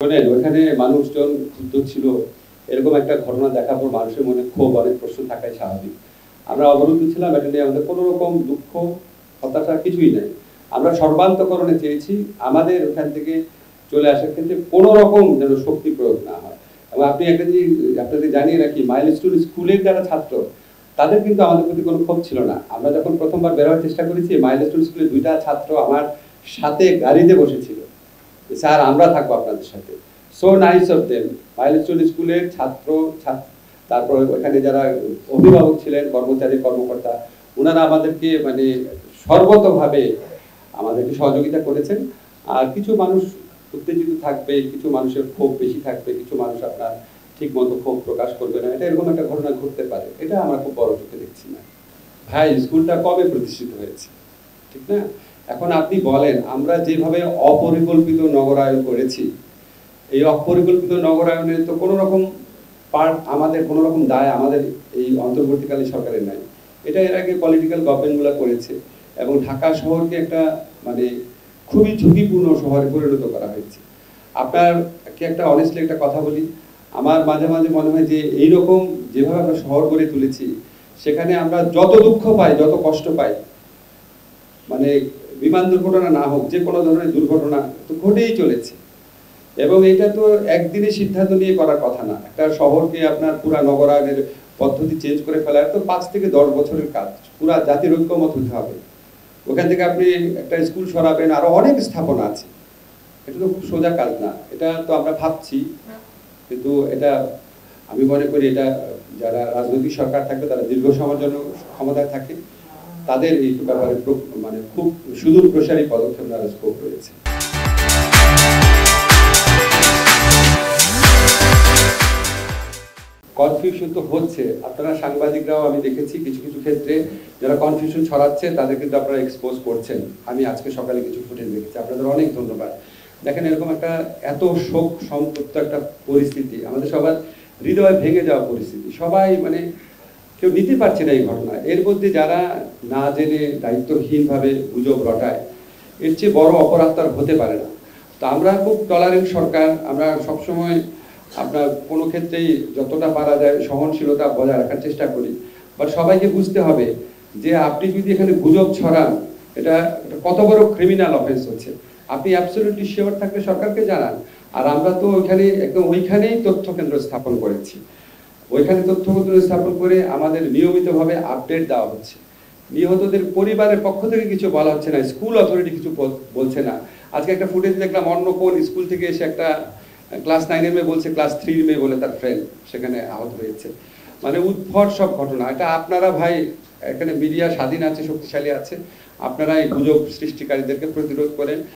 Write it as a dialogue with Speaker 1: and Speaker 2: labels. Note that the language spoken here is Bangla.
Speaker 1: শোনেন, ওখানে মানুষজন ক্ষুব্ধ ছিল, এরকম একটা ঘটনা দেখার পর মানুষের মনে ক্ষোভ, অনেক প্রশ্ন থাকাই স্বাভাবিক। আমরা অবরুদ্ধ ছিলাম, এটা নিয়ে আমাদের কোনো রকম দুঃখ, হতাশা কিছুই নাই। আমরা সর্বান্তকরণে চেয়েছি আমাদের ওখান থেকে চলে আসার ক্ষেত্রে কোনো রকম যেন শক্তি প্রয়োগ না হয়। এবং আপনি একটা জিনিস আপনাদের জানিয়ে রাখি, মাইলস্টোন স্কুলের যারা ছাত্র, তাদের কিন্তু আমাদের প্রতি কোনো ক্ষোভ ছিল না। আমরা যখন প্রথমবার বের হওয়ার চেষ্টা করেছি, মাইলস্টোন স্কুলের 2টা ছাত্র আমার সাথে গাড়িতে বসেছিল, স্যার আমরা থাকবো আপনাদের সাথে। So nice of them. Milestone স্কুলের ছাত্র, তারপর ওখানে যারা অভিভাবক ছিলেন, কর্মচারী কর্মকর্তা, ওনারা আমাদেরকে মানে সর্বতভাবে আমাদেরকে সহযোগিতা করেছেন। আর কিছু মানুষ উত্তেজিত থাকবে, কিছু মানুষের ক্ষোভ বেশি থাকবে, কিছু মানুষ আপনার ঠিক মতো ক্ষোভ প্রকাশ করবে না, এটা এরকম একটা ঘটনা ঘটতে পারে। এটা আমরা খুব বড় চোখে দেখছি না। ভাই, স্কুলটা কবে প্রতিষ্ঠিত হয়েছে, ঠিক না? এখন আপনি বলেন, আমরা যেভাবে অপরিকল্পিত নগরায়ন করেছি, এই অপরিকল্পিত নগরায়নে তো কোনো রকম পার্ট আমাদের, কোনো রকম দায় আমাদের এই অন্তর্বর্তীকালীন সরকারের নাই। এটা এর আগে পলিটিক্যাল গভর্নমেন্টগুলো করেছে এবং ঢাকা শহরকে একটা মানে খুবই ঝুঁকিপূর্ণ শহরে পরিণত করা হয়েছে। আপনার কি একটা অনেস্টলি একটা কথা বলি, আমার মাঝে মাঝে মনে হয় যে এইরকম যেভাবে আমরা শহর গড়ে তুলেছি, সেখানে আমরা যত দুঃখ পাই, যত কষ্ট পাই, মানে বিমান দুর্ঘটনা না হোক, যে কোনো ধরনের দুর্ঘটনা তো ঘটেই চলেছে। এবং এটা তো একদিনে সিদ্ধান্ত নিয়ে করার কথা না। একটা শহরকে আপনার পুরা নগরায়নের পদ্ধতি চেঞ্জ করে ফেলার তো 5 থেকে 10 বছরের কাজ, পুরা জাতির ঐক্যমত হতে হবে। ওখান থেকে আপনি একটা স্কুল সরাবেন, আরো অনেক স্থাপনা আছে, এটা তো খুব সোজা কাজ না। এটা তো আমরা ভাবছি, কিন্তু এটা আমি মনে করি এটা যারা রাজনৈতিক সরকার থাকে, তারা দীর্ঘ সময়ের জন্য ক্ষমতায় থাকে, তাদের এই ব্যাপারে মানে খুব সুদূর প্রসারী পদক্ষেপ নেওয়ার স্কোপ রয়েছে। কনফিউশন তো হচ্ছে, আপনারা সাংবাদিকরাও আমি দেখেছি কিছু কিছু ক্ষেত্রে যারা কনফিউশন ছড়াচ্ছে তাদের কিন্তু আপনারা এক্সপোজ করছেন। আমি আজকে সকালে কিছু ফুটেজ দেখেছি, আপনাদের অনেক ধন্যবাদ। দেখেন, এরকম একটা এত শোক সম্পৃক্ত একটা পরিস্থিতি, আমাদের সবার হৃদয় ভেঙে যাওয়া পরিস্থিতি, সবাই মানে কেউ নিতে পারছে না এই ঘটনা। এর মধ্যে যারা না জেনে দায়িত্বহীনভাবে গুজব রটায়, এর চেয়ে বড় অপরাধ তার হতে পারে না। তো আমরা খুব টলারেন্ট সরকার, আমরা সবসময় আপনার কোনো ক্ষেত্রেই যতটা পারা যায় সহনশীলতা বজায় রাখার চেষ্টা করি। বাট সবাইকে বুঝতে হবে যে আপনি যদি এখানে গুজব ছড়ান, এটা কত বড় ক্রিমিনাল অফেন্স হচ্ছে। আপনি অ্যাবসলিউটলি শিওর থাকলে সরকারকে জানান। আর আমরা তো ওইখানে একদম ওইখানেই তথ্য কেন্দ্র স্থাপন করেছি, ওইখানে তথ্য কেন্দ্র স্থাপন করে আমাদের নিয়মিতভাবে আপডেট দেওয়া হচ্ছে। নিহতদের পরিবারের পক্ষ থেকে কিছু বলা হচ্ছে না, স্কুল অথরিটি কিছু বলছে না। আজকে একটা ফুটেজ দেখলাম, অন্য কোন স্কুল থেকে এসে একটা ক্লাস 9-এর মেয়ে বলছে ক্লাস 3-র মেয়ে বলে তার ফ্রেন্ড সেখানে আহত হয়েছে। মানে উদ্ভট সব ঘটনা। এটা আপনারা ভাই, এখানে মিডিয়া স্বাধীন আছে, শক্তিশালী আছে, আপনারা এই গুজব সৃষ্টিকারীদেরকে প্রতিরোধ করেন।